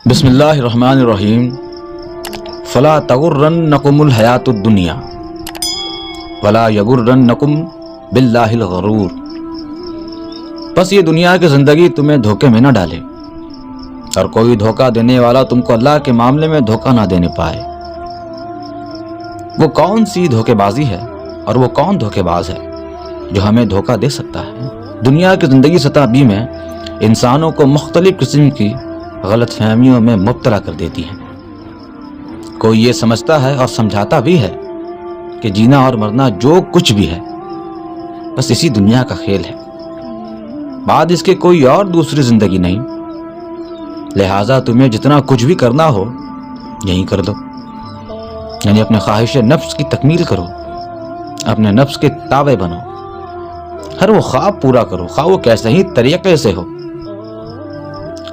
بسم اللہ الرحمن الرحیم فلا تغرنکم الحیات الدنیا ولا یغرنکم باللہ الغرور۔ بس یہ دنیا کی زندگی تمہیں دھوکے میں نہ ڈالے اور کوئی دھوکہ دینے والا تم کو اللہ کے معاملے میں دھوکہ نہ دینے پائے۔ وہ کون سی دھوکے بازی ہے اور وہ کون دھوکے باز ہے جو ہمیں دھوکہ دے سکتا ہے؟ دنیا کی زندگی سطح بی میں انسانوں کو مختلف قسم کی غلط فہمیوں میں مبتلا کر دیتی ہے۔ کوئی یہ سمجھتا ہے اور سمجھاتا بھی ہے کہ جینا اور مرنا جو کچھ بھی ہے بس اسی دنیا کا کھیل ہے، بعد اس کے کوئی اور دوسری زندگی نہیں، لہٰذا تمہیں جتنا کچھ بھی کرنا ہو یہی کر دو، یعنی اپنے خواہش نفس کی تکمیل کرو، اپنے نفس کے تابع بنو، ہر وہ خواب پورا کرو، خواہ وہ کیسے ہی طریقے سے ہو۔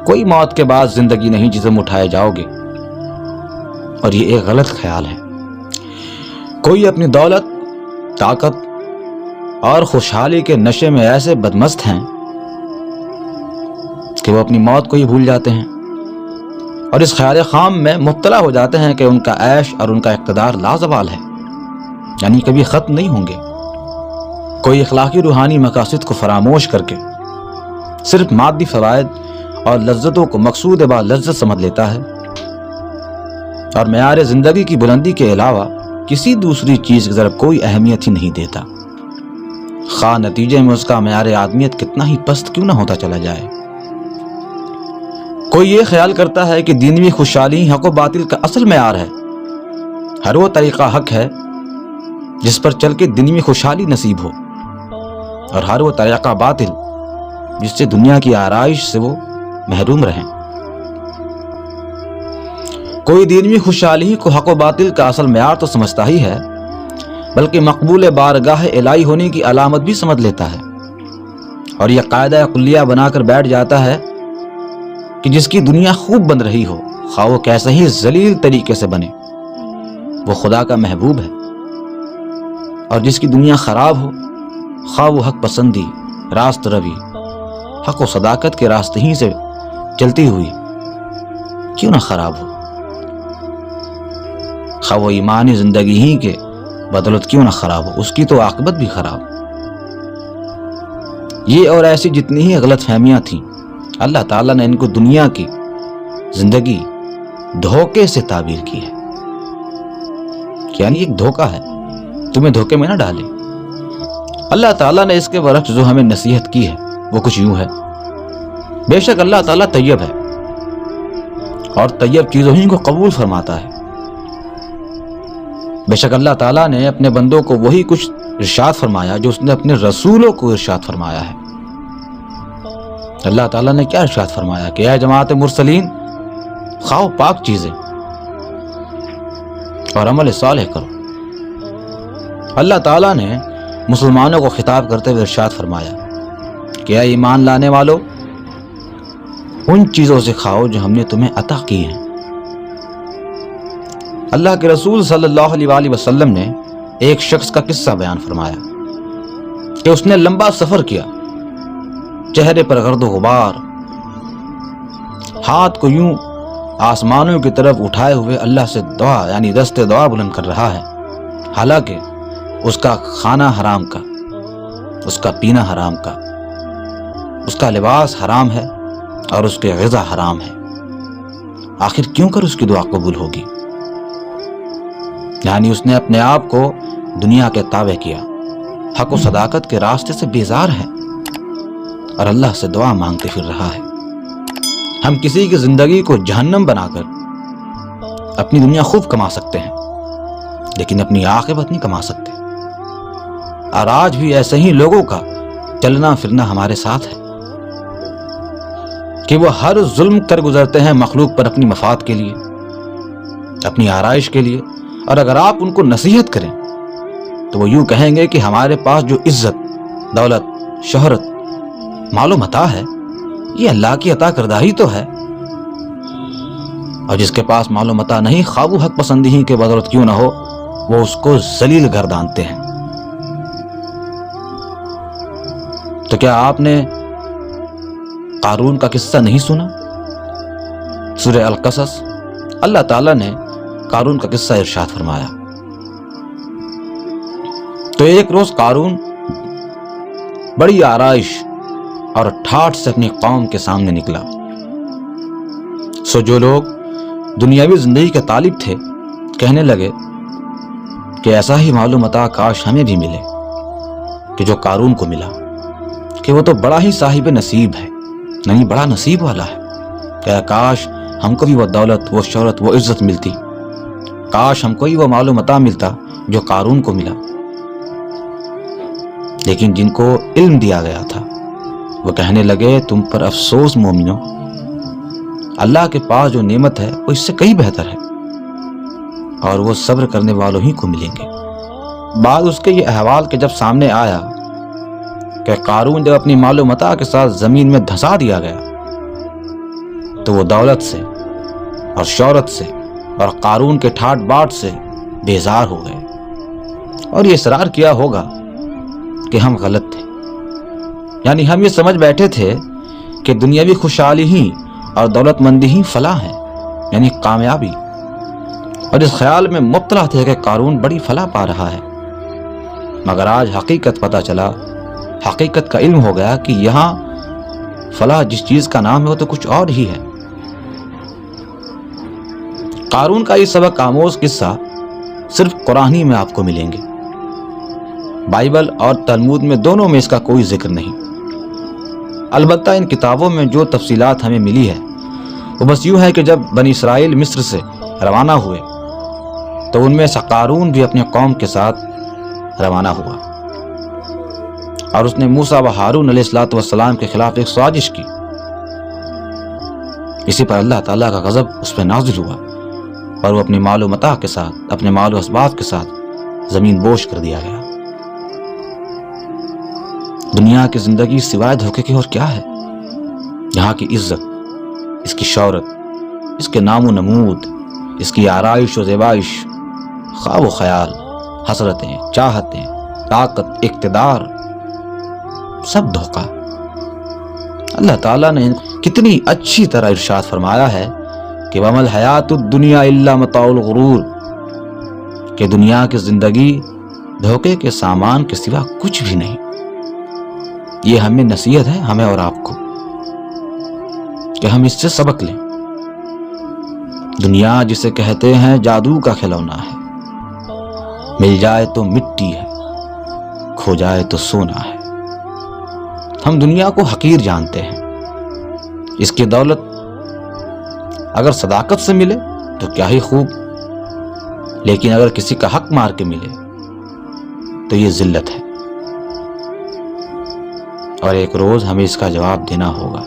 کوئی موت کے بعد زندگی نہیں جسے اٹھائے جاؤ گے، اور یہ ایک غلط خیال ہے۔ کوئی اپنی دولت، طاقت اور خوشحالی کے نشے میں ایسے بدمست ہیں کہ وہ اپنی موت کو ہی بھول جاتے ہیں اور اس خیال خام میں مبتلا ہو جاتے ہیں کہ ان کا عیش اور ان کا اقتدار لازوال ہے، یعنی کبھی ختم نہیں ہوں گے۔ کوئی اخلاقی روحانی مقاصد کو فراموش کر کے صرف مادی فوائد اور لذتوں کو مقصود با لذت سمجھ لیتا ہے اور معیار زندگی کی بلندی کے علاوہ کسی دوسری چیز کی طرف کوئی اہمیت ہی نہیں دیتا، خواہ نتیجے میں اس کا معیار آدمیت کتنا ہی پست کیوں نہ ہوتا چلا جائے۔ کوئی یہ خیال کرتا ہے کہ دینوی خوشحالی حق و باطل کا اصل معیار ہے، ہر وہ طریقہ حق ہے جس پر چل کے دینوی خوشحالی نصیب ہو، اور ہر وہ طریقہ باطل جس سے دنیا کی آرائش سے وہ محروم رہیں۔ کوئی دینوی خوشحالی کو حق و باطل کا اصل معیار تو سمجھتا ہی ہے، بلکہ مقبول بارگاہ الہی ہونے کی علامت بھی سمجھ لیتا ہے، اور یہ قاعدہ کلیہ بنا کر بیٹھ جاتا ہے کہ جس کی دنیا خوب بن رہی ہو، خواہ وہ کیسے ہی ذلیل طریقے سے بنے، وہ خدا کا محبوب ہے، اور جس کی دنیا خراب ہو، خواہ وہ حق پسندی، راست روی، حق و صداقت کے راستے ہی سے چلتی ہوئی کیوں نہ خراب ہو، خواہ وہ ایمانی زندگی ہی کے بدولت کیوں نہ خراب ہو، اس کی تو عاقبت بھی خراب۔ یہ اور ایسی جتنی ہی غلط فہمیاں تھیں، اللہ تعالیٰ نے ان کو دنیا کی زندگی دھوکے سے تعبیر کی ہے، یعنی ایک دھوکہ ہے، تمہیں دھوکے میں نہ ڈالے۔ اللہ تعالیٰ نے اس کے برعکس جو ہمیں نصیحت کی ہے وہ کچھ یوں ہے: بے شک اللہ تعالیٰ طیب ہے اور طیب چیزوں ہی کو قبول فرماتا ہے۔ بے شک اللہ تعالیٰ نے اپنے بندوں کو وہی کچھ ارشاد فرمایا جو اس نے اپنے رسولوں کو ارشاد فرمایا ہے۔ اللہ تعالیٰ نے کیا ارشاد فرمایا کہ اے جماعت مرسلین، کھاؤ پاک چیزیں اور عمل صالح کرو۔ اللہ تعالیٰ نے مسلمانوں کو خطاب کرتے ہوئے ارشاد فرمایا کہ اے ایمان لانے والو، ان چیزوں سے کھاؤ جو ہم نے تمہیں عطا کی ہیں۔ اللہ کے رسول صلی اللہ علیہ وآلہ وسلم نے ایک شخص کا قصہ بیان فرمایا کہ اس نے لمبا سفر کیا، چہرے پر گرد و غبار، ہاتھ کو یوں آسمانوں کی طرف اٹھائے ہوئے اللہ سے دعا یعنی دست دعا بلند کر رہا ہے، حالانکہ اس کا کھانا حرام کا، اس کا پینا حرام کا، اس کا لباس حرام ہے اور اس کے غذا حرام ہے۔ آخر کیوں کر اس کی دعا قبول ہوگی؟ یعنی اس نے اپنے آپ کو دنیا کے تابع کیا، حق و صداقت کے راستے سے بیزار ہے اور اللہ سے دعا مانگتے پھر رہا ہے۔ ہم کسی کی زندگی کو جہنم بنا کر اپنی دنیا خوب کما سکتے ہیں، لیکن اپنی عاقبت نہیں کما سکتے، اور آج بھی ایسے ہی لوگوں کا چلنا پھرنا ہمارے ساتھ ہے کہ وہ ہر ظلم کر گزرتے ہیں مخلوق پر اپنی مفاد کے لیے، اپنی آرائش کے لیے، اور اگر آپ ان کو نصیحت کریں تو وہ یوں کہیں گے کہ ہمارے پاس جو عزت، دولت، شہرت، مال و متاع ہے یہ اللہ کی عطا کردہ ہی تو ہے، اور جس کے پاس مال و متاع نہیں، خواہ وہ حق پسندی ہی کے بدولت کیوں نہ ہو، وہ اس کو ذلیل گردانتے ہیں۔ تو کیا آپ نے قارون کا قصہ نہیں سنا؟ سورہ القصص اللہ تعالیٰ نے قارون کا قصہ ارشاد فرمایا. تو ایک روز قارون بڑی آرائش اور ٹھاٹھ سے اپنی قوم کے سامنے نکلا. سو جو لوگ دنیاوی زندگی کے طالب تھے کہنے لگے کہ ایسا ہی مال و متاع کاش ہمیں بھی ملے کہ جو قارون کو ملا، کہ وہ تو بڑا ہی صاحب نصیب ہے، نہیں بڑا نصیب والا ہے، کہ کاش ہم کو بھی وہ دولت، وہ شہرت، وہ عزت ملتی، کاش ہم کو ہی وہ مال و متاع ملتا جو قارون کو ملا. لیکن جن کو علم دیا گیا تھا وہ کہنے لگے تم پر افسوس مومنو، اللہ کے پاس جو نعمت ہے وہ اس سے کہیں بہتر ہے، اور وہ صبر کرنے والوں ہی کو ملیں گے. بعد اس کے یہ احوال کہ جب سامنے آیا کہ قارون جب اپنی مال و متاع کے ساتھ زمین میں دھسا دیا گیا تو وہ دولت سے اور شہرت سے اور قارون کے ٹھاٹ باٹ سے بیزار ہو گئے، اور یہ اصرار کیا ہوگا کہ ہم غلط تھے. یعنی ہم یہ سمجھ بیٹھے تھے کہ دنیاوی خوشحالی ہی اور دولت مندی ہی فلاح ہے، یعنی کامیابی، اور اس خیال میں مبتلا تھے کہ قارون بڑی فلاح پا رہا ہے. مگر آج حقیقت پتہ چلا، حقیقت کا علم ہو گیا کہ یہاں فلاح جس چیز کا نام ہے وہ تو کچھ اور ہی ہے. قارون کا یہ سبق آموز قصہ صرف قرآن ہی میں آپ کو ملیں گے، بائبل اور تلمود میں دونوں میں اس کا کوئی ذکر نہیں. البتہ ان کتابوں میں جو تفصیلات ہمیں ملی ہے وہ بس یوں ہے کہ جب بنی اسرائیل مصر سے روانہ ہوئے تو ان میں سے قارون بھی اپنے قوم کے ساتھ روانہ ہوا، اور اس نے موسیٰ و ہارون علیہ السلام کے خلاف ایک سازش کی. اسی پر اللہ تعالیٰ کا غضب اس پہ نازل ہوا اور وہ اپنے مال و متاع کے ساتھ، اپنے مال و اسباب کے ساتھ زمین بوش کر دیا گیا. دنیا کی زندگی سوائے دھوکے کے اور کیا ہے؟ یہاں کی عزت، اس کی شہرت، اس کے نام و نمود، اس کی آرائش و زیبائش، خواب و خیال، حسرتیں، چاہتیں، طاقت، اقتدار، سب دھوکہ. اللہ تعالیٰ نے کتنی اچھی طرح ارشاد فرمایا ہے کہ وَمَا الْحَيَاةُ الدُّنْيَا إِلَّا مَتَاعُ الْغُرُورِ، کہ دنیا کی زندگی دھوکے کے سامان کے سوا کچھ بھی نہیں. یہ ہمیں نصیحت ہے، ہمیں اور آپ کو، کہ ہم اس سے سبق لیں. دنیا جسے کہتے ہیں جادو کا کھلونا ہے، مل جائے تو مٹی ہے، کھو جائے تو سونا ہے. ہم دنیا کو حقیر جانتے ہیں، اس کی دولت اگر صداقت سے ملے تو کیا ہی خوب، لیکن اگر کسی کا حق مار کے ملے تو یہ ذلت ہے، اور ایک روز ہمیں اس کا جواب دینا ہوگا.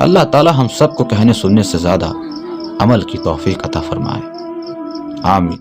اللہ تعالی ہم سب کو کہنے سننے سے زیادہ عمل کی توفیق عطا فرمائے. آمین.